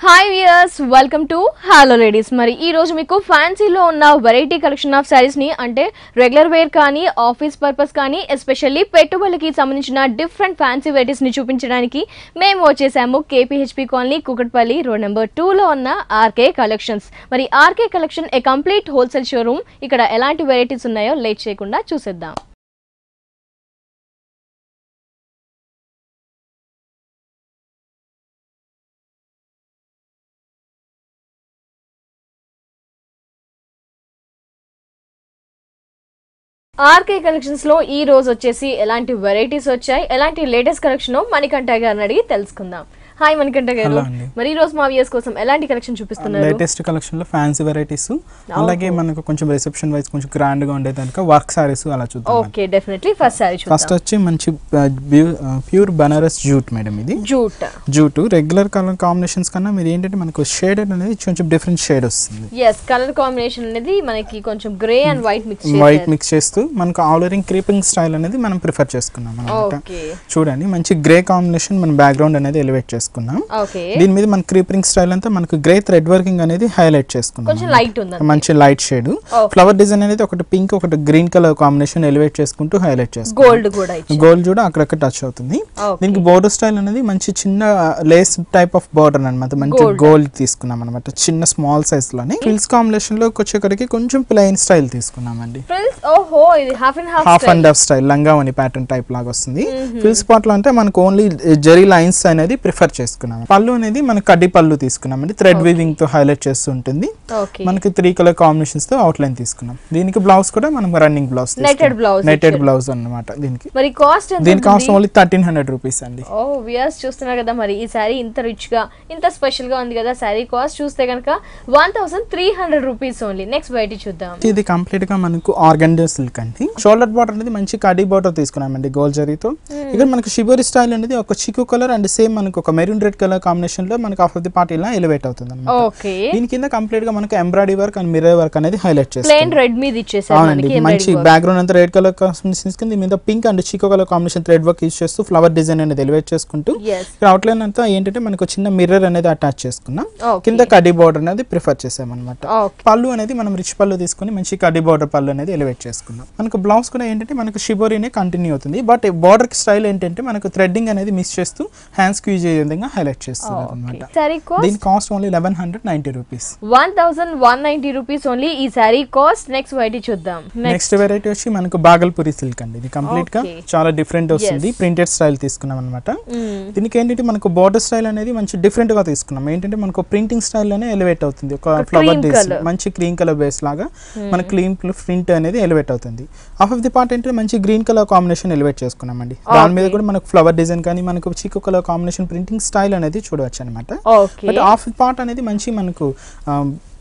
Hi viewers, welcome to Hello Ladies. మరి ఈ రోజు మీకు ఫ్యాన్సీలో ఉన్న వెరైటీ కలెక్షన్ ఆఫ్ సారీస్ ని అంటే రెగ్యులర్ వేర్ కానీ ఆఫీస్ పర్పస్ కానీ ఎస్పెషల్లీ పెట్టుబడులకి సంబంధించిన డిఫరెంట్ ఫ్యాన్సీ వెరైటీస్ ని చూపించడానికి మేము వచ్చేసాము KPHB colony Kukatpally road number 2 లో ఉన్న ఆర్కే కలెక్షన్స్. మరి RK collection a complete wholesale showroom. ఇక్కడ ఎలాంటి వెరైటీస్ ఉన్నాయో లేట్ చేయకుండా చూసేద్దాం. ఆర్కే కలెక్షన్స్ లో ఈ రోజు వచ్చేసి ఎలాంటి వెరైటీస్ వచ్చాయి, ఎలాంటి లేటెస్ట్ కలెక్షన్ మణికంఠ గారిని అడిగి తెలుసుకుందాం. హాయ్ మణికంఠ గారు, మరి ఈ రోజు మా వ్యూయర్స్ కోసం ఎలాంటి కలెక్షన్ చూపిస్తున్నారు? లేటెస్ట్ కలెక్షన్ లో ఫ్యాన్సీ వెరైటీస్, అలాగే మనకు కొంచెం రిసెప్షన్ వైస్ కొంచెం గ్రాండ్ గా ఉండేదానికి వర్క్ సారీస్ అలా చూద్దాం. ఓకే, డెఫినెట్లీ ఫస్ట్ సారీ చూద్దాం. ఫస్ట్ వచ్చి మంచి ప్యూర్ బనారస్ జూట్ మేడం. ఇది జూట్ రెగ్యులర్ కలర్ కాంబినేషన్స్ కన్నా మీరు ఏంటంటే మనకు షేడ్ అనేది కొంచెం డిఫరెంట్ షేడ్ వస్తుంది. yes, కలర్ కాంబినేషన్ అనేది మనకి కొంచెం గ్రే అండ్ వైట్ మిక్స్ చేస్తూ మనకు ఆల్రెడీ క్రీపింగ్ స్టైల్ అనేది మనం ప్రిఫర్ చేసుకున్నాం అన్నమాట. చూడండి, మంచి గ్రే కాంబినేషన్ మన బ్యాక్గ్రౌండ్ అనేది ఎలివేట్ చేసుకున్నాం. దీని మీద మన క్రీపింగ్ స్టైల్ అంతా మనకు గ్రే థ్రెడ్ వర్కింగ్ అనేది హైలైట్ చేసుకున్నాం. మంచి లైట్ షేడ్ ఫ్లవర్ డిజైన్ అనేది ఒకటి పింక్ ఒకటి గ్రీన్ కలర్ కాంబినేషన్ ఎలివేట్ చేసుకుంటూ హైలైట్ చేసుకుంటాం. గోల్డ్ కూడా అక్కడక్కడ టచ్ అవుతుంది. దీనికి బోర్డర్ స్టైల్ అనేది మంచి చిన్న లేస్ టైప్ ఆఫ్ బోర్డర్ అనమాట. మంచి గోల్డ్ తీసుకున్నాం అనమాట, చిన్న స్మాల్ సైజ్ లోనే. ఫిల్స్ కాంబినేషన్ లో వచ్చేకడికి కొంచెం ప్లెయిన్ స్టైల్ తీసుకున్నామండి. హాఫ్ అండ్ హాఫ్ స్టైల్ లంగావని ప్యాటర్న్ టైప్ లాగా వస్తుంది. ఫిల్స్ పార్ట్ లో అంటే మనకు ఓన్లీ జెరీ లైన్స్ అనేది ప్రిఫర్ చేసుకున్నాం. పళ్ళు అనేది మన కడ్డీ పళ్ళు తీసుకున్నామండి, థ్రెడ్ వీవింగ్ తో హైలైట్ చేస్తూ ఉంటుంది. మనకి 3 కలర్ కాంబినేషన్స్ తో అవుట్ లైన్ తీసుకున్నాం. దీనికి బ్లౌజ్ కూడా మనం రన్నింగ్ బ్లౌజ్ నెటెడ్ బ్లౌజ్ అన్నమాట. దీనికి కాస్ట్ ఓన్లీ 1300 రూపీస్ అండి. ఓ వ్యూయర్స్ చూస్తున్నారు కదా, మరి ఈ సారీ ఇంత రిచ్ గా ఇంత స్పెషల్ గా ఉంది కదా. సారీ కాస్ట్ చూస్తే కనుక 1300 రూపీస్ ఓన్లీ. నెక్స్ట్ వెరైటీ చూద్దాం. ఇది కంప్లీట్ గా మనకు ఆర్గంజా సిల్క్ అండి. షోల్డర్ బార్డర్ అనేది మంచి కడ్డీ బార్డర్ తీసుకున్నామండి గోల్డ్ జరీతో. ఇక్కడ మనకు షిబోరి స్టైల్ అనేది ఒక చిక్కు కలర్ అండ్ సేమ్ మనకు ఒక మెరూన్ రెడ్ కలర్ కాంబినేషన్ లో మనకు ఆఫ్ ది పార్ట్ ఇలా ఎలివేట్ అవుతుంది అన్నమాట. దీని కింద కంప్లీట్ గా మనకు embroidery work and mirror work అనేది హైలైట్ చేస్తాం. ప్లెయిన్ రెడ్ మీద ఇచ్చేసారు. అవునండి, మంచి బ్యాక్గ్రౌండ్ అంతా రెడ్ కలర్ కాంబినేషన్ కింద మీద పింక్ అండ్ చిక్కు colour combination thread work use చేస్తూ ఫ్లవర్ డిజైన్ అనేది ఎలివేట్ చేసుకుంటూ అవుట్ లైన్ అంతా ఏంటంటే మనకు చిన్న మిర్రర్ అనేది అటాచ్ చేసుకున్నాం. కింద కడ్డీ బార్డర్ అనేది ప్రిఫర్ చేసాం అనమాట. పళ్ళు అనేది మనం రిచ్ పళ్ళు తీసుకుని మంచి కడ్డీ బార్డర్ పళ్ళు అనేది ఎలివేట్ చేసుకున్నాం. మనకు బ్లౌజ్ కూడా ఏంటంటే మనకు షిబోరీనే కంటిన్యూ అవుతుంది. బట్ బార్డర్ స్టైల్ ఏంటంటే మనకు థ్రెడ్డింగ్ అనేది మిస్ చేస్తూ హ్యాండ్స్ కి యూజ్ అయ్యే విధంగా హైలైట్ చేస్తున్నారు అనమాట. దీని cost only 1190 rupees. 1190 rupees only ఈ సారీ కాస్ట్. నెక్స్ట్ వెరైటీ చూద్దాం. నెక్స్ట్ వెరైటీ వచ్చి మనకు బాగల్పూరి సిల్క్ అండి. ఇది కంప్లీట్ గా చాలా డిఫరెంట్ వస్తుంది. ప్రింటెడ్ స్టైల్ తీసుకున్నాం అనమాట. దీనికి ఏంటంటే మనకు బార్డర్ స్టైల్ అనేది మంచి డిఫరెంట్ గా తీసుకున్నాం. ఏంటంటే మనకు ప్రింటింగ్ స్టైల్ లోనే ఎలివేట్ అవుతుంది. ఒక ఫ్లవర్ డిజైన్ మంచి క్రీమ్ కలర్ బేస్ లాగా మన క్లీన్ ప్రింట్ అనేది ఎలివేట్ అవుతుంది. హాఫ్ ఆఫ్ ది పార్ట్ ఏంటంటే మంచి గ్రీన్ కలర్ కాంబినేషన్ ఎలివేట్ చేసుకున్నామండి. దాని మీద కూడా మనకు ఫ్లవర్ డిజైన్ కానీ మనకు చిక్కు కలర్ కాంబినేషన్ ప్రింటింగ్ స్టైల్ అనేది చూడవచ్చు అనమాట. బట్ హాఫ్ పార్ట్ అనేది మంచి మనకు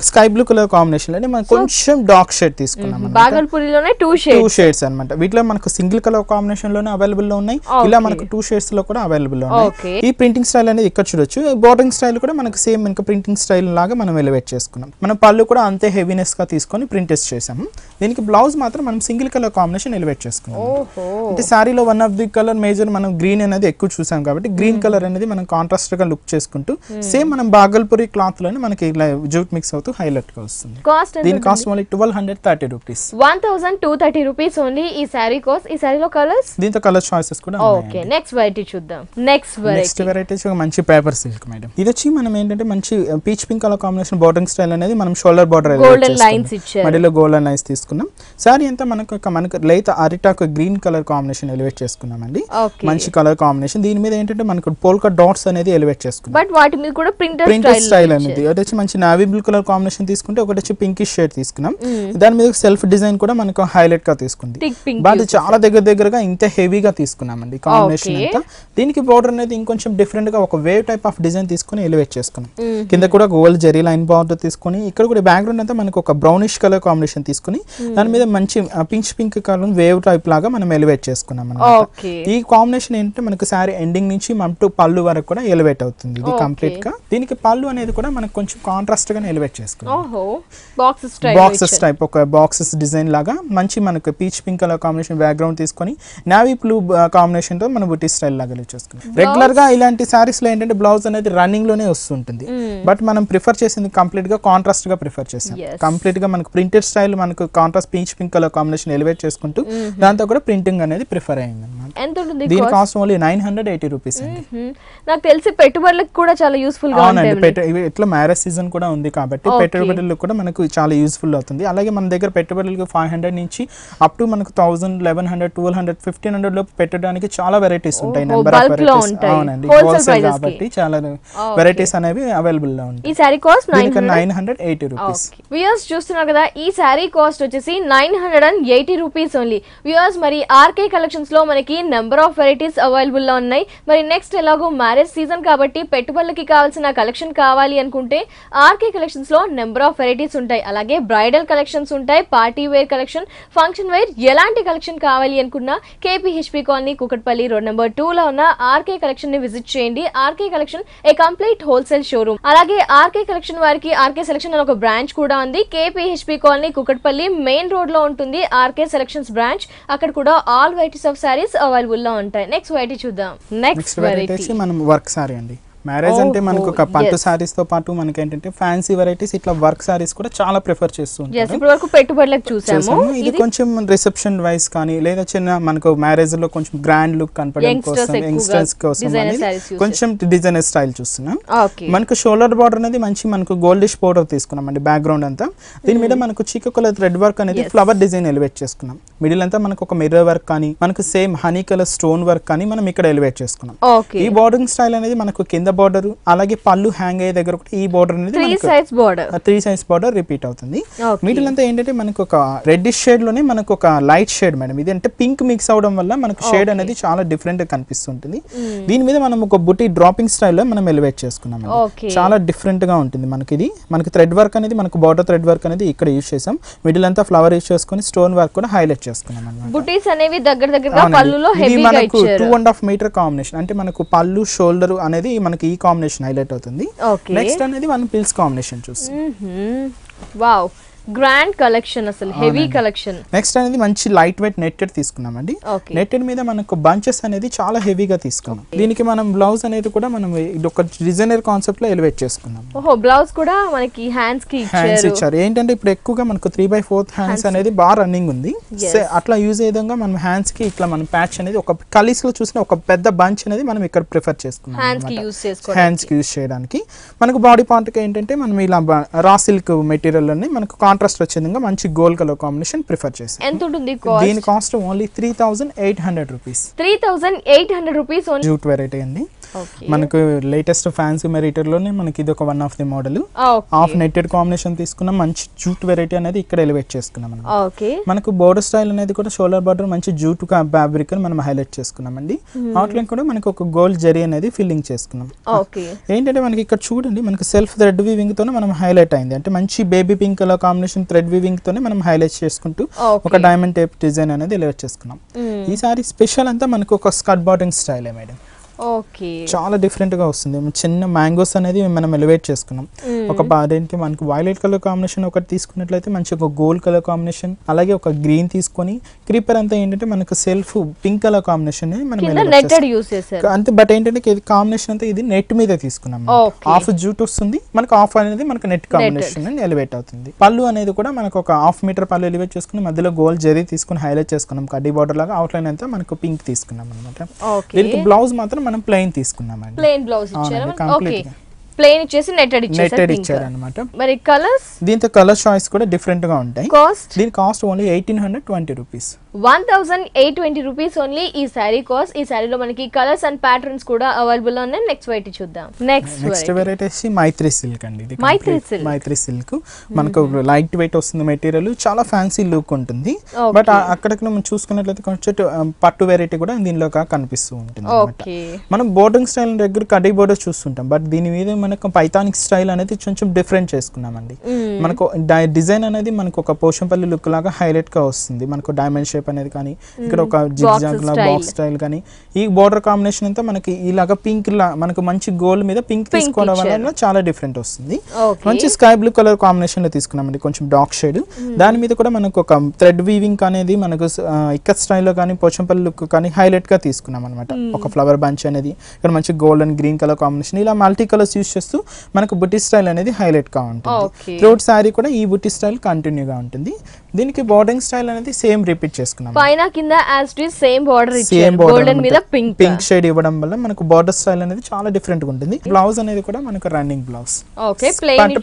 స్కై బ్లూ కలర్ కాంబినేషన్ లోనే మనం కొంచెం డార్క్ షేడ్ తీసుకున్నాం. బాగల్పూరిలోనే 2 షేడ్స్ అన్నమాట. వీటిలో మనకు సింగిల్ కలర్ కాంబినేషన్ లోనే అవైలబుల్ లో ఉన్నాయి. ఇలా మనకు 2 షేడ్స్ లో కూడా అవైలబుల్ లో ఉన్నాయి. ఈ ప్రింటింగ్ స్టైల్ అనేది ఇక్కడ చూడొచ్చు. బోర్డింగ్ స్టైల్ కూడా మనకు సేమ్ మనకు ప్రింటింగ్ స్టైల్ లాగా మనం ఎలివేట్ చేసుకున్నాం. మనం పళ్ళు కూడా అంతే హెవీనెస్ గా తీసుకొని ప్రింటెస్ చేసాము. దీనికి బ్లౌజ్ మాత్రం మనం సింగిల్ కలర్ కాంబినేషన్ ఎలివేట్ చేసుకున్నాం. అంటే సారీలో one of the colour major మనం గ్రీన్ అనేది ఎక్కువ చూసాం కాబట్టి గ్రీన్ కలర్ అనేది మనం కాంట్రాస్ట్ గా లుక్ చేసుకుంటూ సేమ్ మనం బాగల్పూరి క్లాత్ లోనే మనకి ఇలా జూట్ మిక్స్ అవుతూ హైలైట్ గా వస్తుంది. దీని cost only 1230 rupees. 1230 rupees only ఈ సారీ కాస్ట్. ఈ సారీలో కలర్స్, దీంతో కలర్ చాయిసెస్ కూడా ఉన్నాయి. ఓకే, నెక్స్ట్ వెరైటీ చూద్దాం. నెక్స్ట్ వెరైటీ మంచి పేపర్ సిల్క్ మేడం. ఇది వచ్చి మనం ఏంటంటే మంచి peach pink colour combination boarding style అనేది మనం షోల్డర్ బార్డర్ గోల్డెన్ లైన్స్ ఇచ్చారు. మధ్యలో గోల్డెన్ లైన్స్ తీసుకున్నాం. సారీ అంతా మనకు లేత అరిటాక్ గ్రీన్ కలర్ కాంబినేషన్ ఎలివేట్ చేసుకున్నామండి. మంచి కలర్ కాంబినేషన్. దీని మీద ఏంటంటే మనకు పోల్కా డాట్స్ అనేది ఎలివేట్ చేసుకున్నాం. బట్ వాటి మీద కూడా ప్రింటెడ్ స్టైల్ అనేది. అది వచ్చి మంచి నావీ బ్లూ కలర్ కాంబినేషన్ తీసుకుంటే ఒకటి వచ్చి పింకిష్ షేడ్ తీసుకున్నాం. దాని మీద సెల్ఫ్ డిజైన్ కూడా మనకు హైలైట్ గా తీసుకుంది. బట్ చాలా దగ్గరగా ఇంత హెవీగా తీసుకున్నామండి కాంబినేషన్ అంతా. దీనికి బోర్డర్ అనేది ఇంకొంచెం డిఫరెంట్ గా ఒక వేవ్ టైప్ ఆఫ్ డిజైన్ తీసుకుని ఎలివేట్ చేసుకున్నాం. కింద కూడా గోల్డ్ జెరీ లైన్ బార్డర్ తీసుకుని ఇక్కడ కూడా బ్యాక్గ్రౌండ్ అంతా మనకు ఒక బ్రౌనిష్ కలర్ కాంబినేషన్ తీసుకుని దాని మీద మంచి పింక్ కలర్ వేవ్ టైప్ లాగా మనం ఎలివేట్ చేసుకున్నాం అన్నమాట. ఈ కాంబినేషన్ ఏంటంటే మనకు సారీ ఎండింగ్ నుంచి మన పళ్ళు వరకు కూడా ఎలివేట్ అవుతుంది. ఇది కంప్లీట్ గా. దీనికి పళ్ళు అనేది కూడా మనకు కొంచెం కాంట్రాస్ట్ గా ఎలివేట్ చేస్తాం. చేసుకున్నాం. ఓహో బాక్సెస్ టైప్ ఒక బాక్సెస్ డిజైన్ లాగా మంచి మనకు peach pink colour combination background తీసుకొని నావీ బ్లూ కాంబినేషన్ తో మనం బుటీ స్టైల్ లాగా చేసుకున్నాం. రెగ్యులర్ గా ఇలాంటి సారీస్ లో ఏంటంటే బ్లౌజ్ అనేది రన్నింగ్ లోనే వస్తుంటుంది, బట్ మనం ప్రిఫర్ చేసింది కంప్లీట్ గా కాంట్రాస్ట్ గా ప్రిఫర్ చేసాం. కంప్లీట్ గా మనకు ప్రింటెడ్ స్టైల్ మనకు contrast peach pink colour combination elevate చేసుకుంటూ దాంతో కూడా ప్రింటింగ్ అనేది ప్రిఫర్ అయింది అన్నమాట. దీని కాస్ట్ ఓన్లీ 980 రూపీస్ అండి. నాకు తెలిసి పెట్టుబడులకు కూడా చాలా యూస్ఫుల్ గా ఉంటుంది. ఇట్లా మ్యారేజ్ సీజన్ కూడా ఉంది కాబట్టి పెట్టుబడులకు కూడా మనకు చాలా యూస్ఫుల్ అవుతుంది. అలాగే మన దగ్గర పెట్టుబడులకు 500 నుంచి అప్ టు మనకు 1000, 1100, 1200, 1500 లోపు పెట్టడానికి చాలా వెరైటీస్ ఉంటాయి. Number of varieties. అవునండి, హోల్సేల్ కాబట్టి చాలా వెరైటీస్ అనేవి అవైలబుల్ లో ఉంటాయి. ఈ సారీ కాస్ట్ 980 రూపీస్. వ్యూయర్స్ చూస్తున్నారు కదా, ఈ సారీ కాస్ట్ వచ్చేసి 980 రూపీస్ ఓన్లీ. వ్యూయర్స్ మరి ఆర్కే కలెక్షన్స్ లో మనకి నెంబర్ ఆఫ్ వెరైటీస్ అవైలబుల్ లో ఉన్నాయి. మరి నెక్స్ట్ ఎలాగో మ్యారేజ్ సీజన్ కాబట్టి పెట్టుబడులకి కావాల్సిన కలెక్షన్ కావాలి అనుకుంటే ఆర్కే కలెక్షన్స్ లో నెంబర్ ఆఫ్ వెరైటీస్ ఉంటాయి. అలాగే బ్రైడల్ కలెక్షన్స్ ఉంటాయి, party wear collection, function wear, ఎలాంటి కలెక్షన్ కావాలి అనుకున్నా KPHB colony Kukatpally road number 2 లో ఉన్న ఆర్కే కలెక్షన్ ని విజిట్ చేయండి. RK collection a complete wholesale showroom. అలాగే ఆర్కే కలెక్షన్ వారికి ఆర్కే సెలెక్షన్ అని ఒక బ్రాంచ్ కూడా ఉంది. KPHB colony Kukatpally main road లో ఉంటుంది ఆర్కే సెలెక్షన్స్ బ్రాంచ్. అక్కడ కూడా all varieties of saris available లో ఉంటాయి. నెక్స్ట్ వెరైటీ చూద్దాం. నెక్స్ట్ వెరైటీ మనం వర్క్ సారీ అండి. మ్యారేజ్ అంటే మనకు ఒక పట్టు సారీస్ తో పాటు మనకి ఏంటంటే ఫ్యాన్సీ వెరైటీస్ ఇట్లా వర్క్ సారీస్ కూడా చాలా ప్రిఫర్ చేస్తుంటారు. ఇప్పుడు వరకు పెట్టుబడులకు చూసాము. ఇది కొంచెం రిసెప్షన్ వైస్ కానీ లేదా చిన్న మనకు మ్యారేజ్ లో కొంచెం గ్రాండ్ లుక్ కనపడడం కోసం, యంగ్స్టర్స్ కోసం కొంచెం డిజైనర్ స్టైల్ చూస్తున్నాం. మనకు షోల్డర్ బార్డర్ అనేది మంచి మనకు గోల్డిష్ బోర్డర్ తీసుకున్నాం అండి. బ్యాక్గ్రౌండ్ అంతా దీని మీద మనకు చీక కలర్ థ్రెడ్ వర్క్ అనేది ఫ్లవర్ డిజైన్ ఎలివేట్ చేసుకున్నాం. మిడిల్ అంతా మనకు ఒక మిర్రర్ వర్క్ కానీ మనకు same honey colour stone work కానీ మనం ఇక్కడ ఎలివేట్ చేసుకున్నాం. ఈ బోర్డరింగ్ స్టైల్ అనేది మనకు కింద బార్డర్ అలాగే పళ్ళు హ్యాంగ్ అయ్యే దగ్గర ఈ బార్డర్ అనేది 3 సైజ్ బార్డర్ రిపీట్ అవుతుంది. మిడిల్ అంతా ఏంటంటే మనకు ఒక రెడ్డిష్ షేడ్ లోనే మనకు ఒక లైట్ షేడ్ మేడం. ఇది అంటే పింక్ మిక్స్ అవడం వల్ల మనకు షేడ్ అనేది చాలా డిఫరెంట్ గా కనిపిస్తుంటుంది. దీని మీద మనం ఒక బుట్టి డ్రాపింగ్ స్టైల్ లో మనం ఎలివేట్ చేసుకున్నాం. చాలా డిఫరెంట్ గా ఉంటుంది. మనకి ఇది మనకి థ్రెడ్ వర్క్ అనేది మనకు బార్డర్ థ్రెడ్ వర్క్ అనేది ఇక్కడ యూజ్ చేసాం. మిడిల్ అంతా ఫ్లవర్ యూజ్ చేసుకొని స్టోన్ వర్క్ కూడా హైలైట్ చేసుకున్నాం అన్నమాట. బుటీస్ అనేవి దగ్గర దగ్గరగా పళ్ళులో హెవీగా ఇచ్చారు. 2.5 మీటర్ కాంబినేషన్ అంటే మనకు పళ్ళు షోల్డర్ అనేది మనకి ఈ కాంబినేషన్ హైలైట్ అవుతుంది. నెక్స్ట్ అనేది మనం పిల్స్ కాంబినేషన్ చూస్తాం. వావ్, గ్రాండ్ కలెక్షన్, అసలు హెవీ కలెక్షన్. నెక్స్ట్ అనేది మంచి లైట్ వెయిట్ నెట్టెడ్ తీసుకున్నామండి. నెట్టెడ్ మీద మనకు బంచెస్ అనేది చాలా హెవీగా తీసుకున్నాం. దీనికి మనం బ్లౌజ్ అనేది కూడా మనం ఒక డిజైనర్ కాన్సెప్ట్ లో ఎలివేట్ చేసుకున్నాం. ఓహో, బ్లౌజ్ కూడా మనకి హ్యాండ్స్ కి ఇచ్చారు. ఏంటంటే ఇప్పుడు ఎక్కువగా మనకు 3/4 హ్యాండ్స్ అనేది బాగా రన్నింగ్ ఉంది. అట్లా యూజ్ అయ్యే విధంగా మనం హ్యాండ్స్ కి ఇట్లా మనం ప్యాచ్ అనేది ఒక కలీస్ లో చూసిన ఒక పెద్ద బంచ్ అనేది మనం ఇక్కడ ప్రిఫర్ చేసుకున్నాం హ్యాండ్స్ కి యూజ్ చేయడానికి. మనకు బాడీ పార్ట్ కి ఏంటంటే మనం ఇలా రా సిల్క్ మెటీరియల్ అని మనకు కాంట్రాస్ట్ వచ్చే విధంగా మంచి గోల్డ్ కలర్ కాంబినేషన్ ప్రిఫర్ చేసాం. ఎంత ఉంటుంది? దీని cost only 3800 rupees. 3800 rupees. Jute variety అండి. మనకు లేటెస్ట్ ఫ్యాన్సీ మెటీరియల్ లోనే మనకి ఇది ఒక one of the model. Half netted combination తీసుకున్నాం. మంచి జూట్ వెరైటీ అనేది ఇక్కడ ఎలివేట్ చేసుకున్నాం. మనకు బోర్డర్ స్టైల్ అనేది కూడా షోల్డర్ బార్డర్ మంచి జూట్ ఫ్యాబ్రిక్ మనం హైలైట్ చేసుకున్నామండి. అవుట్లైన్ కూడా మనకు ఒక గోల్డ్ జరీ అనేది ఫిల్లింగ్ చేసుకున్నాం. ఏంటంటే మనకి ఇక్కడ చూడండి మనకి సెల్ఫ్ థ్రెడ్ వీవింగ్ తోనే మనం హైలైట్ అయింది. అంటే మంచి baby pink colour combination thread weaving తోనే మనం హైలైట్ చేసుకుంటూ ఒక డైమండ్ టైప్ డిజైన్ అనేది ఎలివేట్ చేసుకున్నాం. ఈ సారీ స్పెషల్ అంతా మనకు ఒక స్కర్ట్ బాటమ్ స్టైల్ మేడం. చాలా డిఫరెంట్ గా వస్తుంది. చిన్న మ్యాంగోస్ అనేది మనం ఎలివేట్ చేసుకున్నాం. ఒక బాడీకి మనకు వైలెట్ కలర్ కాంబినేషన్ ఒకటి తీసుకున్నట్లయితే మంచి ఒక గోల్డ్ కలర్ కాంబినేషన్, అలాగే ఒక గ్రీన్ తీసుకొని క్రీపర్ అంతా ఏంటంటే మనకు సెల్ఫ్ పింక్ కలర్ కాంబినేషన్ అంతే. బట్ ఏంటంటే ఇది కాంబినేషన్ అంతా ఇది నెట్ మీద తీసుకున్నాం. హాఫ్ జూట్ వస్తుంది మనకు, హాఫ్ అనేది మనకు నెట్ కాంబినేషన్ ఎలివేట్ అవుతుంది. పళ్ళు అనేది కూడా మనకు ఒక హాఫ్ మీటర్ పళ్ళు ఎలివేట్ చేసుకుని మధ్యలో గోల్డ్ జరీ తీసుకుని హైలైట్ చేసుకున్నాం. కడ్డీ బార్డర్ లాగా అవుట్లైన్ అంతా మనకు పింక్ తీసుకున్నాం అనమాట. దీనికి బ్లౌజ్ మాత్రం మనం ప్లెయిన్ తీసుకున్నామండి. ప్లెయిన్ బ్లౌజ్ ఇచ్చారు. ఓకే, ప్లెయిన్ ఇచ్చేసి నెట్టెడ్ ఇచ్చారు అన్నమాట. మరి కలర్స్, దీంతో కలర్ చాయిస్ కూడా డిఫరెంట్ గా ఉంటాయి. కాస్ట్, దీని cost only 1820 rupees. 1820 rupees only ఈ సారీ కాస్ట్. ఈ సారీలో మనకి కలర్స్ అండ్ ప్యాటర్న్స్ కూడా అవైలబుల్ గా ఉన్నాయి. నెక్స్ట్ వెరైటీ చూద్దాం. నెక్స్ట్ వెరైటీ వచ్చి మైత్రి సిల్క్ అండి. ఇది మైత్రి సిల్క్ మనకు లైట్ వెయిట్ వస్తుంది మెటీరియల్, చాలా ఫ్యాన్సీ లుక్ ఉంటుంది. బట్ అక్కడికి మనం చూసుకున్నట్లయితే కొంచెం పట్టు వెరైటీ కూడా దీనిలో కనిపిస్తూ ఉంటుంది. మనం బోర్డింగ్ స్టైల్ దగ్గర కడ్డీ బోర్డర్ చూస్తుంటాం. బట్ దీని మీద మనకు పైథానిక్ స్టైల్ అనేది కొంచెం డిఫరెంట్ చేసుకున్నామండి. మనకు డిజైన్ అనేది మనకు ఒక పోషంపల్లి లుక్ లాగా హైలైట్ గా వస్తుంది. మనకు డైమండ్ షేప్ అనేది కానీ ఇక్కడ ఒక జిగ్జాగ్ లా బాక్స్ స్టైల్ కానీ ఈ బోర్డర్ కాంబినేషన్ అంతా మనకి ఇలాగా పింక్ లా మనకు మంచి గోల్డ్ మీద పింక్ తీసుకోవడం వల్ల చాలా డిఫరెంట్ వస్తుంది. మంచి స్కై బ్లూ కలర్ కాంబినేషన్ లో తీసుకున్నామండి, కొంచెం డార్క్ షేడ్. దాని మీద కూడా మనకు ఒక థ్రెడ్ వీవింగ్ అనేది మనకు ఇక్కత్ స్టైల్లో కానీ పోచంపల్లి లుక్ కానీ హైలైట్ గా తీసుకున్నాం అనమాట. ఒక ఫ్లవర్ బంచ్ అనేది ఇక్కడ మంచి gold and green colour combination, ఇలా మల్టీ కలర్స్ యూస్ చేస్తూ మనకు బుట్టి స్టైల్ అనేది హైలైట్ గా ఉంటుంది. థ్రోట్ సారీ కూడా ఈ బుట్టి స్టైల్ కంటిన్యూగా ఉంటుంది. దీనికి బోర్డింగ్ స్టైల్ అనేది సేమ్ రిపీట్ చేసుకున్నాం. పైన కింద as it is same border ఇచ్చారు, గోల్డెన్ మీద పింక్ షేడ్ ఇవ్వడం వల్ల మనకు బోర్డర్ స్టైల్ అనేది చాలా డిఫరెంట్ గా ఉంటుంది. బ్లౌజ్ అనేది కూడా మనకు రన్నింగ్ బ్లౌజ్, ఓకే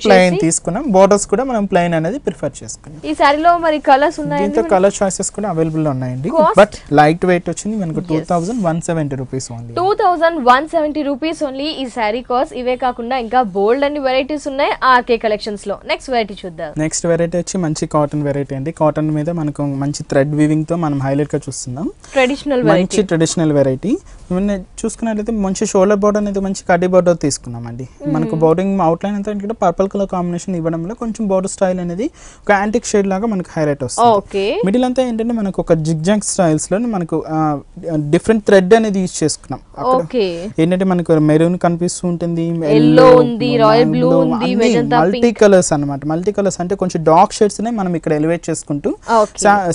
ప్లెయిన్ తీసుకున్నాం. బోర్డర్స్ కూడా మనం ప్లెయిన్ అనేది ప్రిఫర్ చేసుకున్నాం. ఈ సారీలో మరి కలర్స్ ఉన్నాయి, దీంతో కలర్ చాయిసెస్ కూడా అవైలబుల్ ఉన్నాయండి. బట్ లైట్ వెయిట్ వచ్చింది మనకు 2170 రూపీస్ ఓన్లీ. 2170 రూపీస్ ఓన్లీ ఈ సారీ కాస్ట్. ఇవే కాకుండా ఇంకా బోల్డ్ అన్ని వెరైటీస్ ఉన్నాయి ఆర్కే కలెక్షన్స్ లో. నెక్స్ట్ వెరైటీ చూద్దాం. నెక్స్ట్ వెరైటీ వచ్చి మంచి కాటన్ వెరైటీ అండి. కాటన్ మీద మనకు మంచి థ్రెడ్ వీవింగ్ తో మనం హైలైట్ గా చూస్తున్నాం. మంచి ట్రెడిషనల్ వెరైటీ చూసుకున్నట్లయితే మంచి షోల్డర్ బోర్డర్ అనేది మంచి కడ్డీ బోర్డర్ తీసుకున్నాం అండి. మనకు బోర్డింగ్ అవుట్ లైన్ అంతా ఇక్కడ పర్పుల్ కలర్ కాంబినేషన్ ఇవ్వడం వల్ల కొంచెం బోర్డర్ స్టైల్ అనేది ఒక యాంటిక్ షేడ్ లాగా మనకు హైలైట్ వస్తుంది. మిడిల్ అంతా ఏంటంటే మనకు ఒక జిగ్జాగ్ స్టైల్స్ లో మనకు డిఫరెంట్ థ్రెడ్ అనేది యూజ్ చేసుకున్నాం. ఏంటంటే మనకు మెరూన్ కనిపిస్తూ ఉంటుంది, మల్టీ కలర్స్ అన్నమాట. మల్టీ కలర్స్ అంటే కొంచెం డార్క్ షేడ్స్ నే మనం ఇక్కడ ఎలివేట్ చేసుకుంటూ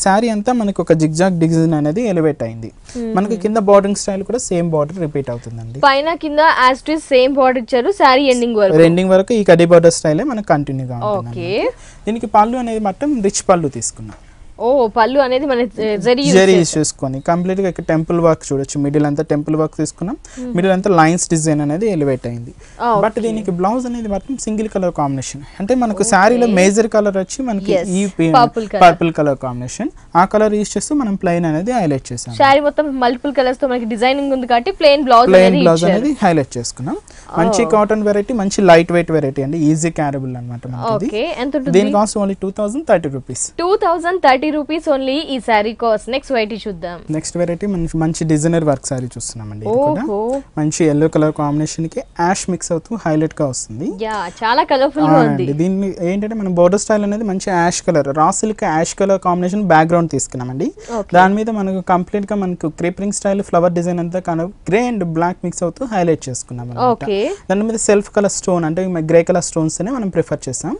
శారీ అంతా మనకు ఒక జిగ్జాగ్ డిజైన్ అనేది ఎలివేట్ అయింది. మనకి కింద బోర్డింగ్ స్టైల్ కూడా సేమ్ బార్డర్ రిపీట్ అవుతుందండి. పైన కింద as it is same border ఇచ్చారు, సారీ ఎండింగ్ వరకు ఈ కడ్డీ బార్డర్ స్టైల్ మనకు కంటిన్యూగా ఉంటుంది. దీనికి పళ్ళు అనేది మొత్తం రిచ్ పళ్ళు తీసుకున్నాం. పళ్ళు అనేది మన జరీ యూస్ చేసుకొని కంప్లీట్ గా ఇక్కడ టెంపుల్ వర్క్ చూడొచ్చు. మిడిల్ అంతా టెంపుల్ వర్క్ తీసుకున్నాం, మిడిల్ అంతా లైన్స్ డిజైన్ అనేది ఎలివేట్ అయింది. బట్ దీనికి బ్లౌజ్ అనేది మాత్రం సింగిల్ కలర్ కాంబినేషన్. అంటే మనకు శారీలో మేజర్ కలర్ వచ్చి మనకి ఈ పర్పుల్ కలర్ కాంబినేషన్, ఆ కలర్ యూస్ చేస్తూ మనం ప్లెయిన్ అనేది హైలైట్ చేసాం. శారీ మొత్తం మల్టిపుల్ కలర్స్ తో మనకి డిజైనింగ్ ఉంది కాబట్టి ప్లెయిన్ బ్లౌజ్ అనేది హైలైట్ చేసుకున్నాం. మంచి కాటన్ వెరైటీ, మంచి లైట్ వెయిట్ వెరైటీ అండి, ఈజీ క్యారబుల్ అనమాట. దీని cost only 2030 rupees. 2030 rupees only ఈ సారీ కాస్ట్. నెక్స్ట్ వెరైటీ చూద్దాం. నెక్స్ట్ వెరైటీ మంచి డిజైనర్ వర్క్ సారీ చూస్తున్నామండి. ఇది కూడా మంచి yellow కలర్ కాంబినేషన్ కి యాష్ మిక్స్ అవుతూ హైలైట్ గా వస్తుంది. చాలా కలర్ఫుల్ గా ఉంది. దీన్ని ఏంటంటే మన బోర్డర్ స్టైల్ అనేది మంచి ash colour, raw silk ash colour combination background తీసుకున్నామండి. దాని మీద మనకు కంప్లీట్ గా మనకు క్రీపరింగ్ స్టైల్ ఫ్లవర్ డిజైన్ అంతా కానీ గ్రే అండ్ బ్లాక్ మిక్స్ అవుతూ హైలైట్ చేసుకున్నాం. దాని మీద సెల్ఫ్ కలర్ స్టోన్ అంటే గ్రే కలర్ స్టోన్స్ అనే మనం ప్రిఫర్ చేసాం.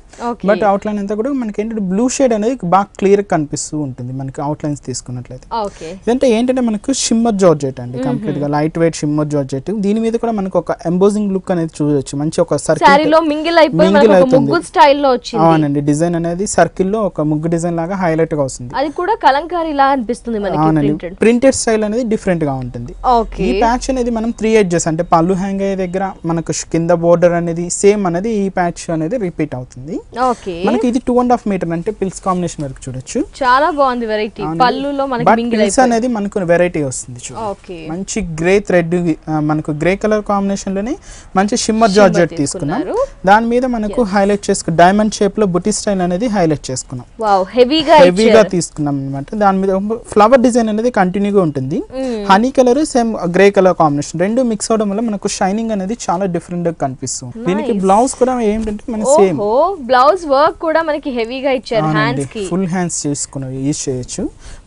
బట్ అవుట్ లైన్ అంతా కూడా మనకి ఏంటంటే బ్లూ షేడ్ అనేది బాగా క్లియర్ కనిపిస్తుంది ఉంటుంది మనకి అవుట్ లైన్స్ తీసుకున్నట్లయితే. ఇదంటే ఏంటంటే మనకు షిమ్మర్ జార్జెట్ అండి, కంప్లీట్ గా లైట్ వెయిట్ షిమ్మర్ జార్జెట్. దీని మీద కూడా మనకు ఒక ఎంబోజింగ్ లుక్ అనేది చూడొచ్చు. మంచి ఒక సర్కిల్ అవునండి, డిజైన్ అనేది సర్కిల్ లో ఒక ముగ్గు డిజైన్ లాగా హైలైట్ గా వస్తుంది. అది కూడా కలంకారీ లా అనిపిస్తుంది మనకి. ప్రింటెడ్ స్టైల్ అనేది డిఫరెంట్ గా ఉంటుంది. ఈ ప్యాచ్ అనేది మనం 3 ఎడ్జెస్ అంటే పళ్ళు హ్యాంగ్ అయ్యే దగ్గర మనకు కింద బోర్డర్ అనేది సేమ్ అనేది ఈ ప్యాచ్ అనేది రిపీట్ అవుతుంది. మనకి ఇది 2.5 మీటర్ అంటే పిల్స్ కాంబినేషన్ వరకు చూడొచ్చు. చాలా బాగుంది వెరైటీ. పళ్ళులో మనకి మింగిల్ అయిపోయింది అనేది మనకు వెరైటీ వస్తుంది. మంచి గ్రే థ్రెడ్ మనకు గ్రే కలర్ కాంబినేషన్ లోనే మంచి షిమ్మర్ జార్జెట్ తీసుకున్నాం. దాని మీద మనకు హైలైట్ చేసుకున్నాం డైమండ్ షేప్ లో బుట్టి స్టైల్ అనేది హైలైట్ చేసుకున్నాం. హెవీగా తీసుకున్నాం అన్నమాట. దాని మీద ఫ్లవర్ డిజైన్ అనేది కంటిన్యూగా ఉంటుంది. Honey colour same grey colour combination రెండు మిక్స్ అవడం వల్ల మనకు షైనింగ్ అనేది చాలా డిఫరెంట్ గా కనిపిస్తుంది. దీనికి బ్లౌజ్ కూడా ఏంటంటే మన సేమ్ బ్లౌజ్ వర్క్ కూడా మనకి హెవీగా ఇచ్చారు. హ్యాండ్స్ కి ఫుల్ హ్యాండ్స్ చేసుకుని యూజ్ చేయొచ్చు.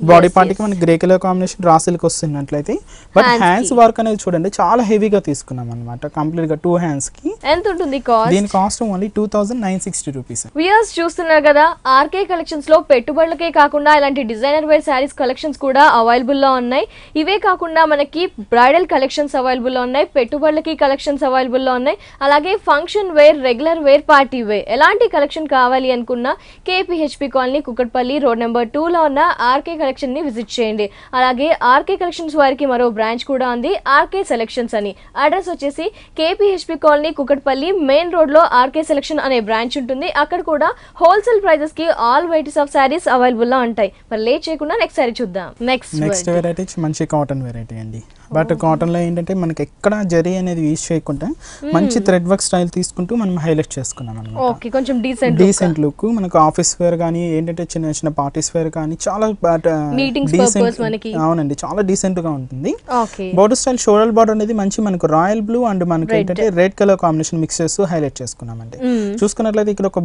బాడీ పార్ట్ కి మనకి grey colour combination raw silk వస్తున్నట్లయితే, బట్ హ్యాండ్స్ వర్క్ అనేది చూడండి చాలా హెవీగా తీసుకున్నాం అన్నమాట. కంప్లీట్ గా 2 హ్యాండ్స్ కి ఎంత ఉంటుంది కాస్ట్? దీని కాస్ట్ ఓన్లీ 2960 రూపీస్. వ్యూయర్స్ చూస్తున్నారు కదా, ఆర్కే కలెక్షన్స్ లో పెట్టుబడులకే కాకుండా ఇలాంటి డిజైనర్ వేర్ సారీస్ కలెక్షన్స్ కూడా అవైలబుల్ లో ఉన్నాయి. ఇవే కాకుండా మనకి బ్రైడల్ కలెక్షన్స్ అవైలబుల్ లో ఉన్నాయి, పెట్టుబడులకి కలెక్షన్స్ అవైలబుల్ లో ఉన్నాయి. అలాగే function wear, regular wear, party wear ఎలాంటి కలెక్షన్ కావాలి అనుకున్నా KPHB colony Kukatpally road number 2 లో ఉన్న ఆర్కే కలెక్షన్ ని విజిట్ చేయండి. అలాగే ఆర్కే కలెక్షన్స్ వారికి మరో బ్రాంచ్ కూడా ఉంది, ఆర్కే సెలెక్షన్స్ అని. అడ్రస్ వచ్చేసి KPHP colony Kukatpally main road లో ఆర్కే సెలెక్షన్ అనే బ్రాంచ్ ఉంటుంది. అక్కడ కూడా హోల్సేల్ ప్రైజెస్ కి all varieties of saris available లో ఉంటాయి. మరి లేట్ చేయకుండా నెక్స్ట్ సారీ చూద్దాం. నెక్స్ట్ వెరైటీ మంచి కాటన్ వెరైటీ అండి. బట్ కాటన్ లో ఏంటంటే మనకి ఎక్కడ జరీ అనేది యూజ్ చేయకుండా మంచి థ్రెడ్ వర్క్ స్టైల్ తీసుకుంటూ మనం హైలైట్ చేసుకున్నాం అన్నమాట. ఓకే, కొంచెం డీసెంట్ లుక్ మనకు ఆఫీస్ వేర్ కానీ ఏంటంటే చిన్న చిన్న పార్టీస్ వేర్ కానీ చాలా డీసెంట్. అవునండి, చాలా డీసెంట్ గా ఉంటుంది. బోర్డర్ స్టైల్ షోల్డర్ బార్డర్ అనేది మంచి మనకు రాయల్ బ్లూ అండ్ మనకి ఏంటంటే రెడ్ కలర్ కాంబినేషన్ మిక్స్ చేస్తూ హైలైట్ చేసుకున్నామండి. చూసుకున్నట్లయితే ఇక్కడ ఒక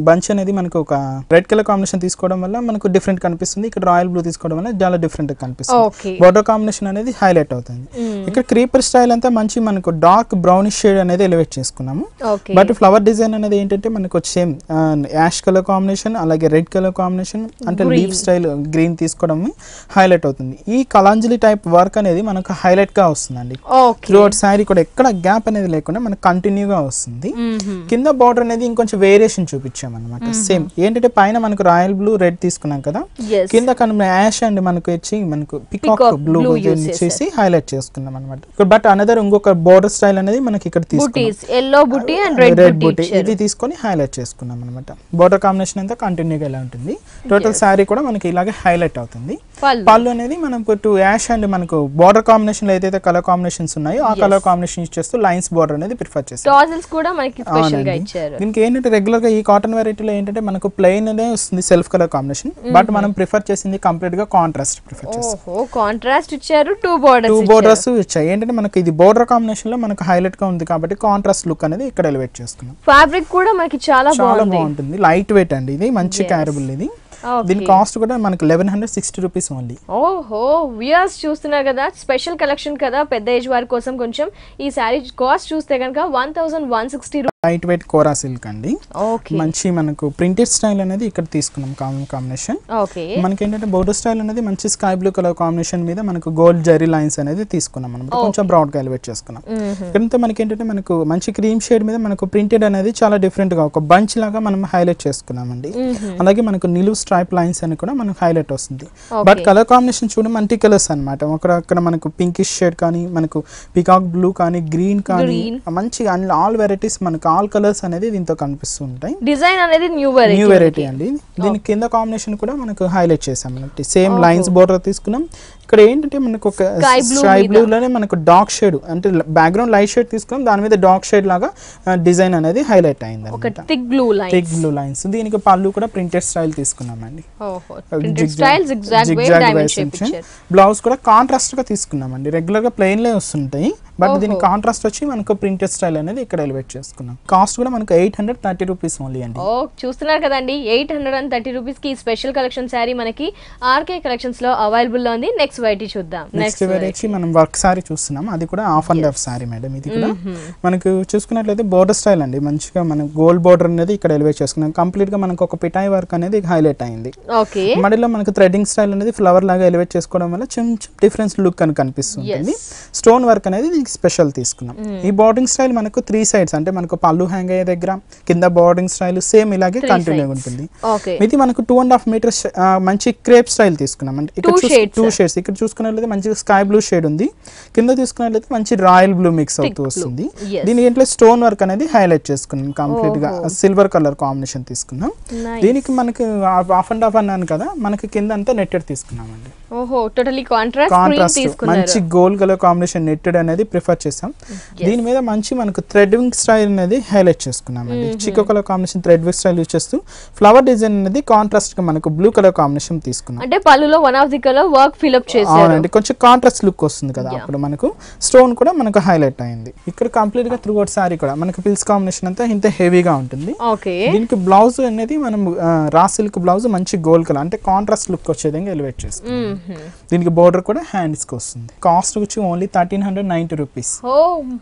బంచ్ అనేది మనకు ఒక రెడ్ కలర్ కాంబినేషన్ తీసుకోవడం వల్ల మనకు డిఫరెంట్ కనిపిస్తుంది, ఇక్కడ రాయల్ బ్లూ తీసుకోవడం వల్ల చాలా డిఫరెంట్ కనిపిస్తుంది. బోర్డర్ కాంబినేషన్ అనేది హైలైట్ అవుతుంది. ఇక్కడ క్రీపర్ స్టైల్ అంతా మంచి మనకు డార్క్ బ్రౌనిష్ షేడ్ అనేది ఎలివేట్ చేసుకున్నాము. బట్ ఫ్లవర్ డిజైన్ అనేది ఏంటంటే మనకు సేమ్ యాష్ కలర్ కాంబినేషన్ అలాగే రెడ్ కలర్ కాంబినేషన్ అంటే లీఫ్ స్టైల్ గ్రీన్ తీసుకోవడం హైలైట్ అవుతుంది. ఈ కలాంజలి టైప్ వర్క్ అనేది మనకు హైలైట్ గా వస్తుందండి. త్రూ అవుట్ శారీ కూడా ఎక్కడ గ్యాప్ అనేది లేకుండా మనకు కంటిన్యూగా వస్తుంది. కింద బార్డర్ అనేది ఇంకొంచెం వేరియేషన్ చూపించాం అనమాట. సేమ్ ఏంటంటే పైన మనకు రాయల్ బ్లూ రెడ్ తీసుకున్నాం కదా, కింద యాష్ అండ్ మనకు వచ్చి మనకు పికాక్ బ్లూ చేసి హైలైట్ చేసుకున్నాం అనమాట. బట్ అనదర్ ఇంకొక బోర్డర్ స్టైల్ అనేది మనకి ఇక్కడ రెడ్ బూటీ ఇది తీసుకొని హైలైట్ చేసుకున్నాం అనమాట. బోర్డర్ కాంబినేషన్ అంతా కంటిన్యూగా ఇలా ఉంటుంది. టోటల్ శారీ కూడా మనకి ఇలాగే హైలైట్ అవుతుంది. పళ్ళు అనేది మనం యాష్ అండ్ మనకు బోర్డర్ కాంబినేషన్ లో ఏదైతే కలర్ కాంబినేషన్స్ ఉన్నాయో ఆ కలర్ కాంబినేషన్ యూజ్ చేస్తూ లైన్స్ బోర్డర్ అనేది ప్రిఫర్ చేస్తాం. దీనికి ఏంటంటే రెగ్యులర్ గా ఈ కాటన్ వెరైటీలో ఏంటంటే మనకు ప్లెయిన్ అనే వస్తుంది సెల్ఫ్ కలర్ కాంబినేషన్. బట్ మనం ప్రిఫర్ చేసింది కంప్లీట్ గా కాంట్రాస్ట్ ప్రిఫర్ చేస్తాం. కాంట్రాస్ట్ ఇచ్చారు, టూ బోర్డర్స్ ఇచ్చాయి. ఏంటంటే మనకి ఇది బోర్డర్ కాంబినేషన్ లో మనకు హైలైట్ గా ఉంది కాబట్టి కాంట్రాస్ట్ లుక్ అనేది ఇక్కడ ఎలివేట్ చేసుకున్నాం. ఫ్యాబ్రిక్ కూడా మనకి చాలా బాగుంటుంది, లైట్ వెయిట్ అండి, ఇది మంచి క్యారబుల్. ఇది దీని కాస్ట్ కూడా మనకి 1160 రూపీస్ ఓన్లీ. ఓహో, వ్యూయర్స్ చూస్తున్నారు కదా, స్పెషల్ కలెక్షన్ కదా పెద్ద ఏజ్ వారి కోసం. కొంచెం ఈ సారీ కాస్ట్ చూస్తే కనుక 1160. లైట్ వెయిట్ కోరా సిల్క్ అండి. మంచి మనకు ప్రింటెడ్ స్టైల్ అనేది ఇక్కడ తీసుకున్నాం కాంబినేషన్. మనకి ఏంటంటే బోర్డర్ స్టైల్ అనేది మంచి స్కై బ్లూ కలర్ కాంబినేషన్ మీద మనకు గోల్డ్ జరీ లైన్స్ అనేది తీసుకున్నాం అనమాట. కొంచెం బ్రౌన్ గా ఎలివేట్ చేసుకున్నాం. ఇక్కడంతా మనకి ఏంటంటే మనకు మంచి క్రీమ్ షేడ్ మీద మనకు ప్రింటెడ్ అనేది చాలా డిఫరెంట్ గా ఒక బంచ్ లాగా మనం హైలైట్ చేసుకున్నామండి. అలాగే మనకు నిలువు స్ట్రైప్ లైన్స్ అని కూడా మనకు హైలైట్ వస్తుంది. బట్ కలర్ కాంబినేషన్ చూడండి మల్టీ కలర్స్ అనమాట. అక్కడ మనకు పింకిష్ షేడ్ కానీ మనకు పికాక్ బ్లూ కానీ గ్రీన్ కానీ మంచి ఆల్ వెరైటీస్ మనకు ఆల్ కలర్స్ అనేది దీంతో కనిపిస్తూ ఉంటాయి. డిజైన్ అనేది న్యూ వెరైటీ అండి. దీని కింద కాంబినేషన్ కూడా మనకు హైలైట్ చేసాం. సేమ్ లైన్స్ బోర్డర్ తీసుకున్నాం. ఇక్కడ ఏంటంటే మనకు ఒక స్కై బ్లూ లోనే మనకు డార్క్ షేడ్ అంటే బ్యాక్గ్రౌండ్ లైట్ షేడ్ తీసుకున్నాం, దాని మీద డార్క్ షేడ్ లాగా డిజైన్ అనేది హైలైట్ అయింది. Thick blue lines. దీనికి పళ్ళు కూడా ప్రింటెడ్ స్టైల్ తీసుకున్నామండి. బ్లౌజ్ కూడా కాంట్రాస్ట్ గా తీసుకున్నామండి. రెగ్యులర్ గా ప్లెయిన్ లే వస్తుంటాయి, బట్ దీని కాంట్రాస్ట్ వచ్చి మనకు ప్రింటెడ్ స్టైల్ అనేది ఇక్కడ ఎలివేట్ చేసుకున్నాం. కాస్ట్ కూడా మనకు 830 రూపీస్ ఓన్లీ అండి. చూస్తున్నారు కదండి, 830 రూపీస్ కి స్పెషల్ కలెక్షన్ శారీ మనకి ఆర్కే కలెక్షన్స్ లో అవైలబుల్ లో ఉంది. నెక్స్ట్ వెరైటీ చూద్దాం. నెక్స్ట్ వెరైటీ మనం వర్క్ సారీ చూస్తున్నాం. అది కూడా half and half sorry madam. ఇది కూడా మనకు చూసుకున్నట్లయితే బోర్డర్ స్టైల్ అండి. మంచిగా మనం గోల్డ్ బోర్డర్ అనేది ఇక్కడ ఎలివేట్ చేసుకున్నాం. కంప్లీట్ గా మనకు ఒక పిటాయి వర్క్ అనేది హైలైట్ అయింది. మధ్యలో మనకు థ్రెడ్డింగ్ స్టైల్ అనేది ఫ్లవర్ లాగా ఎలివేట్ చేసుకోవడం వల్ల కొంచెం డిఫరెన్స్ లుక్ అని కనిపిస్తుంది. స్టోన్ వర్క్ అనేది స్పెషల్ తీసుకున్నాం. ఈ బోర్డింగ్ స్టైల్ మనకు 3 సైడ్స్ అంటే మనకు పళ్ళు హ్యాంగ్ అయ్యే దగ్గర కింద బోర్డింగ్ స్టైల్ సేమ్ ఇలాగే కంటిన్యూ ఉంటుంది. ఇది మనకు 2.5 మీటర్స్ మంచి క్రేప్ స్టైల్ తీసుకున్నాం. అంటే ఇక్కడ 2 షేడ్స్ ఇక్కడ చూసుకున్నట్లయితే మంచి స్కై బ్లూ షేడ్ ఉంది, కింద చూసుకున్నట్లయితే మంచి రాయల్ బ్లూ మిక్స్ అవుతూ వస్తుంది. దీనికి ఏంటంటే స్టోన్ వర్క్ అనేది హైలైట్ చేసుకున్నాం. కంప్లీట్ గా సిల్వర్ కలర్ కాంబినేషన్ తీసుకున్నాం. దీనికి మనకి హాఫ్ అండ్ హాఫ్ అన్నాను కదా, మనకి కింద అంతా నెట్టెడ్ తీసుకున్నాం అండి. మంచి గోల్డ్ కలర్ కాంబినేషన్ నెట్టెడ్ అనేది ప్రిఫర్ చేసాం. దీని మీద మంచి మనకు థ్రెడ్వింగ్ స్టైల్ అనేది హైలైట్ చేసుకున్నాం అండి. చిక్కో కలర్ కాంబినేషన్ థ్రెడ్వింగ్ స్టైల్ యూజ్ చేస్తూ ఫ్లవర్ డిజైన్ అనేది కాంట్రాస్ట్ గా మనకు బ్లూ కలర్ కాంబినేషన్ తీసుకున్నాం. అంటే పళ్ళులో one of the colour work fill up చేశారు. అవునండి, కొంచెం కాంట్రాస్ట్ లుక్ వస్తుంది కదా. అప్పుడు మనకు స్టోన్ కూడా మనకు హైలైట్ అయింది. ఇక్కడ కంప్లీట్ గా త్రూ అవుట్ సారీ కూడా మనకు పిల్స్ కాంబినేషన్ అంతా ఇంత హెవీగా ఉంటుంది. దీనికి బ్లౌజ్ అనేది మనం రా సిల్క్ బ్లౌజ్ మంచి గోల్డ్ కలర్ అంటే కాంట్రాస్ట్ లుక్ వచ్చే విధంగా ఎలివేట్ చేస్తాం. దీనికి బోర్డర్ కూడా హ్యాండ్స్ కి వస్తుంది. కాస్ట్ వచ్చి only 1390 rupees. Oh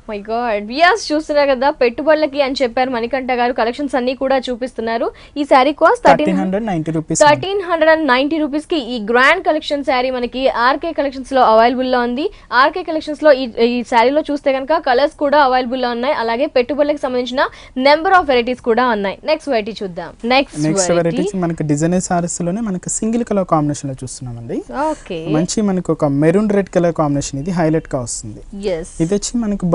my god, వియాస్ చూస్తున్నారు కదా, పెట్టుబడులకి అని చెప్పారు మణికంఠ గారు. కలెక్షన్స్ అన్ని కూడా చూపిస్తున్నారు. ఈ శారీ కాస్ట్ 1390 రూపీస్. 1390 రూపీస్ కి ఈ గ్రాండ్ కలెక్షన్ శారీ మనకి ఆర్కే కలెక్షన్స్ లో అవైలబుల్ లో ఉంది. ఆర్కే కలెక్షన్స్ లో ఈ శారీలో చూస్తే కనుక కలర్స్ కూడా అవైలబుల్ లో ఉన్నాయి. అలాగే పెట్టుబడులకు సంబంధించిన నెంబర్ ఆఫ్ వెరైటీస్ కూడా ఉన్నాయి. నెక్స్ట్ వెరైటీ చూద్దాం. నెక్స్ట్ వెరైటీ మనకి డిజైనర్ సారీస్ లోనే మనకి సింగిల్ కలర్ కాంబినేషన్ లో చూస్తున్నామండి. మంచి మనకు ఒక మెరూన్ రెడ్ కలర్ కాంబినేషన్ ఇది హైలైట్ గా వస్తుంది. ఇది వచ్చి మనకు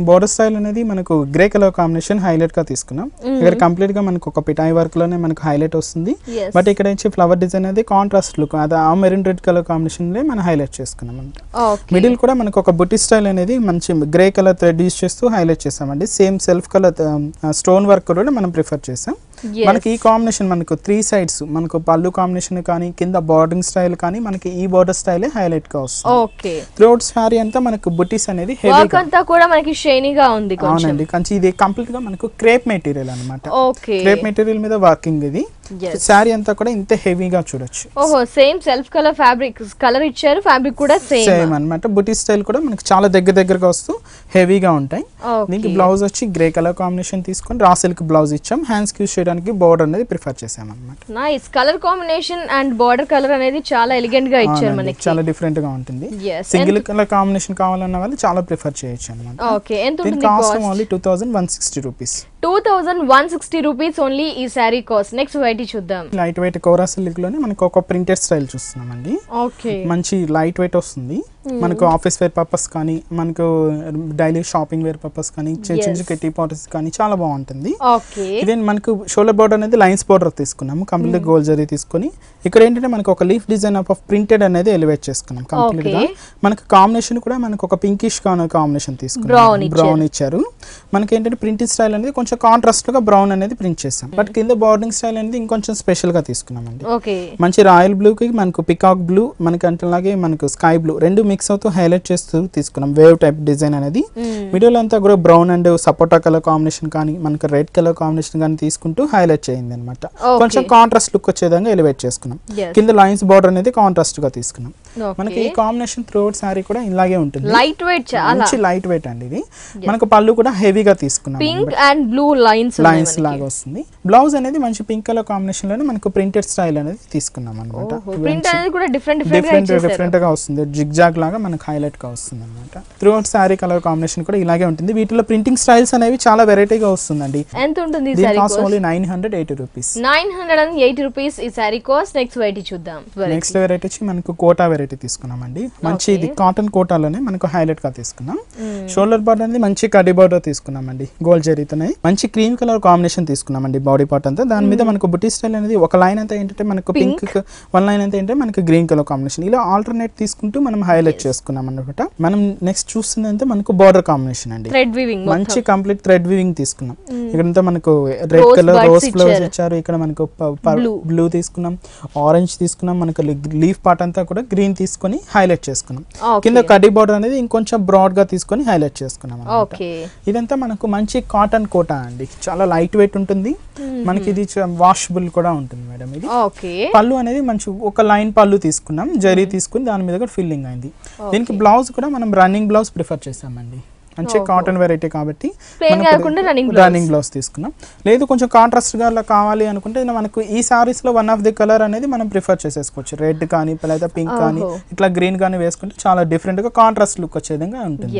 బోర్డర్ స్టైల్ అనేది మనకు గ్రే కలర్ కాంబినేషన్ హైలైట్ గా తీసుకున్నాం. ఇక్కడ కంప్లీట్ గా మనకు ఒక పిటాయి వర్క్ లోనే మనకు హైలైట్ వస్తుంది. బట్ ఇక్కడ వచ్చి ఫ్లవర్ డిజైన్ అనేది కాంట్రాస్ట్ లుక్ అది ఆ మెరూన్ రెడ్ కలర్ కాంబినేషన్ లో మనం హైలైట్ చేసుకున్నాం అంట. మిడిల్ కూడా మనకు ఒక బుట్టి స్టైల్ అనేది మంచి గ్రే కలర్ థ్రెడ్ యూస్ చేస్తూ హైలైట్ చేసామండి. Same self colour stone work కూడా మనం ప్రిఫర్ చేసాం. మనకి ఈ కాంబినేషన్ మనకు 3 సైడ్స్ మనకు పళ్ళు కాంబినేషన్ కానీ కింద బార్డరింగ్ స్టైల్ కానీ మనకి ఈ బార్డర్ స్టైల్ హైలైట్ గా వస్తుంది. త్రూఅవుట్ సారీ అంతా మనకు బుట్టీస్ అనేది వర్క్ అంతా కూడా మనకి షైనీగా ఉంది. అవునండి, కంచి ఇది కంప్లీట్ గా మనకు క్రేప్ మెటీరియల్ అన్నమాట. క్రేప్ మెటీరియల్ మీద వర్కింగ్ ఇది. సారీ అంతా కూడా ఇంత హెవీగా చూడొచ్చు. Same self colour fabric colour ఇచ్చారు, ఫ్యాబ్రిక్ కూడా సేమ్ అన్నమాట. బుట్టి స్టైల్ కూడా మనకి చాలా దగ్గరగా వస్తూ హెవీగా ఉంటాయి. దీనికి బ్లౌజ్ వచ్చి గ్రే కలర్ కాంబినేషన్ తీసుకొని రా సిల్క్ బ్లౌజ్ ఇచ్చాం. హ్యాండ్స్ కి యూస్ చేయడానికి బోర్డర్ అనేది ప్రిఫర్ చేసాం అన్నమాట. Nice colour combination and border colour అనేది చాలా ఎలిగెంట్ గా ఇచ్చారు మనకి. చాలా డిఫరెంట్ గా ఉంటుంది. సింగిల్ కలర్ కాంబినేషన్ కావాలన్న వాళ్ళు చాలా ప్రిఫర్ చేయొచ్చు అన్నమాట. ఓకే, ఎంత ఉంటుంది cost? Only 2160 rupees. 2160 rupees only ఈ సారీ కాస్ట్. నెక్స్ట్ వెరైటీ చూద్దాం. లైట్ వెయిట్ కోరా సిల్క్ లోనే మనకు ఒక ప్రింటెడ్ స్టైల్ చూస్తున్నామండి. ఓకే, మంచి లైట్ వెయిట్ వస్తుంది. మనకు ఆఫీస్ వేర్ పర్పస్ కానీ మనకు డైలీ షాపింగ్ వేర్ పర్పస్ కానీ చిన్న కిట్టి పార్టీస్ కానీ చాలా బాగుంటుంది. ఇదే మనకు షోల్డర్ బోర్డర్ అనేది లైన్స్ బోర్డర్ తీసుకున్నాము. కంప్లీట్ గోల్డ్ జరీ తీసుకొని ఇక్కడ ఏంటంటే మనకు ఒక లీఫ్ డిజైన్ ఆఫ్ ప్రింటెడ్ అనేది ఎలివేట్ చేసుకున్నాం కంప్లీట్ గా. మనకు కాంబినేషన్ కూడా మనకు ఒక పింకిష్ కాంబినేషన్ తీసుకున్నాం, బ్రౌన్ ఇచ్చారు. మనకి ఏంటంటే ప్రింటింగ్ స్టైల్ అనేది కొంచెం కాంట్రాస్ట్ గా బ్రౌన్ అనేది ప్రింట్ చేసాం. బట్ కింద బోర్డింగ్ స్టైల్ అనేది ఇంకొంచెం స్పెషల్ గా తీసుకున్నామండి. మంచి రాయల్ బ్లూ కి మనకు పికాక్ బ్లూ మనకి అలాగే మనకు స్కై బ్లూ రెండు మిక్స్ అవుతూ హైలైట్ చేస్తూ తీసుకున్నాం. వేవ్ టైప్ డిజైన్ అనేది వీడియోలో అంతా కూడా brown and sapota colour combination కానీ మనకు రెడ్ కలర్ కాంబినేషన్ కానీ తీసుకుంటూ హైలైట్ చేయింది అనమాట. కొంచెం కాంట్రాస్ట్ లుక్ వచ్చే విధంగా ఎలివేట్ చేసుకున్నాం. కింద లైన్స్ బార్డర్ అనేది కాంట్రాస్ట్ గా తీసుకున్నాం. మనకి ఈ కాంబినేషన్ త్రూఅవుట్ సారీ కూడా ఇలాగే ఉంటుంది. లైట్ వెయిట్, మంచి లైట్ వెయిట్ అండి ఇది. మనకు పళ్ళు కూడా హెవీగా తీసుకున్నాం. పింక్ అండ్ బ్లూ లైన్స్ లాగా వస్తుంది. బ్లౌజ్ అనేది మంచి పింక్ కలర్ కాంబినేషన్ లోనే మనకు ప్రింటెడ్ స్టైల్ అనేది తీసుకున్నాం అనమాట. డిఫరెంట్ గా వస్తుంది. జిగ్ జాగ్ లాగా మనకు హైలైట్ గా వస్తుంది అనమాట. త్రూఅవుట్ సారీ కలర్ కాంబినేషన్ కూడా ఇలాగే ఉంటుంది. వీటిలో ప్రింటింగ్ స్టైల్స్ అనేవి చాలా వెరైటీగా వస్తుందండి. ఎంత ఉంటుంది? 980 రూపీస్. 980 రూపీస్ ఈ సారీ కాస్ట్. నెక్స్ట్ వెరైటీ చూద్దాం. నెక్స్ట్ వెరైటీ వచ్చి మనకు కోటా వెరైటీ తీసుకున్నామండి. మంచి ఇది కాటన్ కోటాలోనే మనకు హైలైట్ గా తీసుకున్నాం. షోల్డర్ పార్ట్ అనేది మంచి కడ్డీ బార్డర్ తీసుకున్నామండి. గోల్డ్ జరీతోనే మంచి క్రీమ్ కలర్ కాంబినేషన్ తీసుకున్నామండి. బాడీ పార్ట్ అంతా దాని మీద మనకు బుట్టి స్టైల్ అనేది ఒక లైన్ అంతా ఏంటంటే మనకు పింక్, వన్ లైన్ అంతా ఏంటంటే మనకు గ్రీన్ కలర్ కాంబినేషన్. ఇలా ఆల్టర్నేట్ తీసుకుంటూ మనం హైలైట్ చేసుకున్నాం అనమాట. మనం నెక్స్ట్ చూస్తుందంటే మనకు బార్డర్ కాంబినేషన్ అండి. మంచి కంప్లీట్ థ్రెడ్ వీవింగ్ తీసుకున్నాం. ఇక్కడంతా మనకు రెడ్ కలర్ రోజ్ ఫ్లవర్స్ ఇచ్చారు. ఇక్కడ మనకు బ్లూ తీసుకున్నాం, ఆరెంజ్ తీసుకున్నాం. మనకు లీఫ్ పార్ట్ అంతా కూడా గ్రీన్ తీసుకొని హైలైట్ చేసుకున్నాం. కింద కడ్డీ బార్డర్ అనేది ఇంకొంచెం బ్రాడ్ గా తీసుకొని హైలైట్ చేసుకున్నాం. ఇదంతా మనకు మంచి కాటన్ కోటా అండి. చాలా లైట్ వెయిట్ ఉంటుంది. మనకి ఇది వాషబుల్ కూడా ఉంటుంది మేడం. ఇది పళ్ళు అనేది మంచి ఒక లైన్ పళ్ళు తీసుకున్నాం, జరీ తీసుకుని దాని మీద కూడా ఫిల్లింగ్ అయింది. దీనికి బ్లౌజ్ కూడా మనం రన్నింగ్ బ్లౌజ్ ప్రిఫర్ చేసామండి. మంచి కాటన్ వెరైటీ కాబట్టి రన్నింగ్ బ్లౌజ్ తీసుకున్నాం. లేదు కొంచెం కాంట్రాస్ట్ గా కావాలి అనుకుంటే మనకు ఈ సారీస్ లో వన్ ఆఫ్ ది కలర్ అనేది మనం ప్రిఫర్ చేసేసుకోవచ్చు. రెడ్ కానీ లేదా పింక్ కానీ ఇట్లా గ్రీన్ కానీ వేసుకుంటే చాలా డిఫరెంట్ గా కాంట్రాస్ట్ లుక్ వచ్చే విధంగా ఉంటుంది.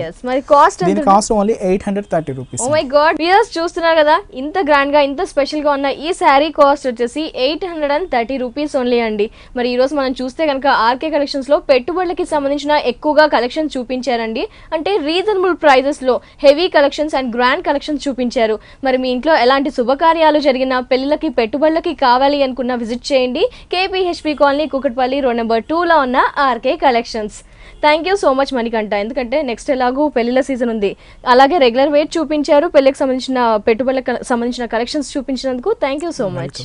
దీని cost only 830 rupees. Oh my god, viewers చూస్తున్నారు కదా, ఇంత గ్రాండ్ గా ఇంత స్పెషల్ గా ఉన్న ఈ సారీ కాస్ట్ వచ్చేసి 830 రూపీస్ ఓన్లీ అండి. మరి ఈ రోజు మనం చూస్తే కనుక ఆర్కే కలెక్షన్స్ లో పెట్టుబడులకి సంబంధించిన ఎక్కువగా కలెక్షన్ చూపించారండి. అంటే రీజనబుల్ ప్రైజెస్ లో heavy collections and grand collections చూపించారు. మరి మీ ఇంట్లో ఎలాంటి శుభకార్యాలు జరిగినా పెళ్లిళ్ళకి పెట్టుబడులకి కావాలి అనుకున్నా విజిట్ చేయండి. KPHB colony, Kukatpally, road number 2 లో ఉన్న RK collections. Thank you so much Manikanta. ఎందుకంటే నెక్స్ట్ ఎలాగూ పెళ్లిళ్ళ సీజన్ ఉంది, అలాగే రెగ్యులర్ వెయిట్ చూపించారు, పెళ్లికి సంబంధించిన పెట్టుబడులకు సంబంధించిన కలెక్షన్స్ చూపించినందుకు thank you so much.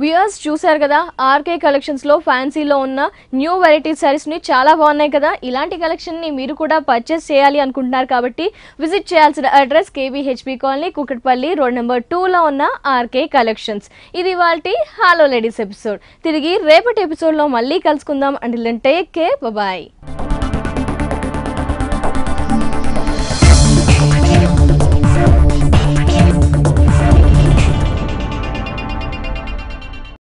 Viewers చూసారు కదా, ఆర్కే కలెక్షన్స్ లో ఫ్యాన్సీలో ఉన్న న్యూ వెరైటీ సారీస్ ని చాలా బాగున్నాయి కదా. ఇలాంటి కలెక్షన్ ని మీరు కూడా పర్చేస్ చేయాలి అనుకుంటున్నారు కాబట్టి విజిట్ చేయాల్సిన address KBHP colony, Kukatpally, road number 2 లో ఉన్న ఆర్కే కలెక్షన్స్. ఇది ఇవాల్టి హలో లేడీస్ ఎపిసోడ్. తిరిగి రేపటి ఎపిసోడ్ లో మళ్ళీ కలుసుకుందాం. Until then take care, by.